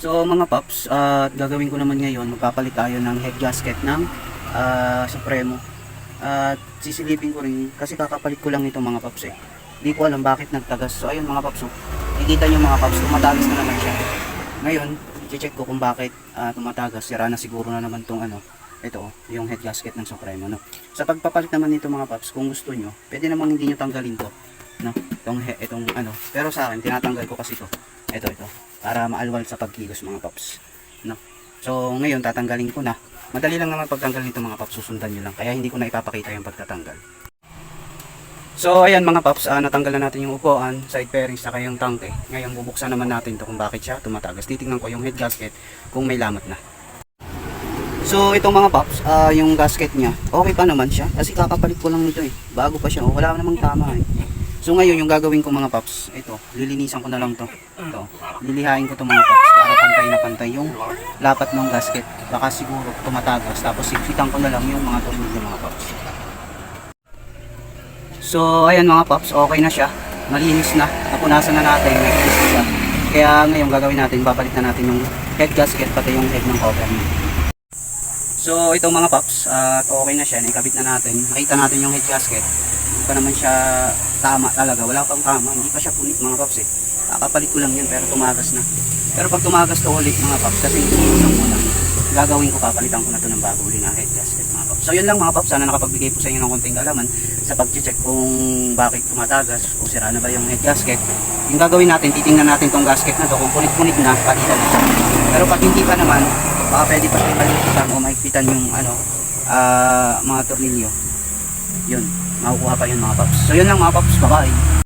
So mga paps, gagawin ko naman ngayon, magpapalit tayo ng head gasket ng Supremo. At sisilipin ko rin kasi kakapalit ko lang ito mga paps eh. Hindi ko alam bakit nagtagas. So ayun mga paps, nakikita nyo mga paps, tumatagas na naman siya. Ngayon, i-check ko kung bakit tumatagas. Sira na siguro na naman tong ito, yung head gasket ng Supremo, no. Sa pagpapalit naman nito mga paps, kung gusto nyo, pwede namang hindi nyo tanggalin to, no. Itong pero sa akin tinatanggal ko kasi ito para maalwal sa pagkilos mga paps, no. So ngayon tatanggalin ko na. Madali lang naman pagtanggal nito mga paps, susundan nyo lang, kaya hindi ko na ipapakita yung pagtatanggal. So ayan mga paps, natanggal na natin yung upuan, side fairings, saka yung tangke. Ngayon bubuksan naman natin to kung bakit siya tumatagas. Titingnan ko yung head gasket kung may lamat na. So itong mga paps, yung gasket niya, okay pa naman siya kasi kakapalit ko lang nito eh. Bago pa siya, wala namang tama eh. So ngayon yung gagawin ko mga paps, ito, lilinisan ko na lang to. Ito, lilihain ko to mga paps para pantay na pantay yung lapat ng gasket. Baka siguro tumatagas, tapos sigpitan ko na lang yung mga tornilyo mga paps. So ayan mga paps, okay na siya. Malinis na, napunasan na natin, nag-fix na siya. Kaya ngayon gagawin natin, babalit na natin yung head gasket pati yung head ng cover niya. So ito mga paps, okay na siya, naikabit na natin. Nakita natin yung head gasket. Hindi pa naman siya tama talaga, wala pang tama, hindi pa siya punit mga paps eh. Kakapalit ko lang yan pero tumagas na. Pero pag tumagas to ulit mga paps, kasi iniisang ko na, gagawin ko, papalitan ko na to ng bago uli na head gasket mga paps. So yun lang mga paps, sana nakapagbigay po sa inyo ng konting kalaman sa pag-check kung bakit tumatagas, kung sira na ba yung head gasket. Yung gagawin natin, titingnan natin tong gasket na to, kung punit-punit na, palitan na siya. Pero pag hindi pa naman, baka pwede pa siya palitan o mahigpitan yung mga tornilyo. Yun, makukuha pa yun mga paps. So yun lang mga paps, bye-bye.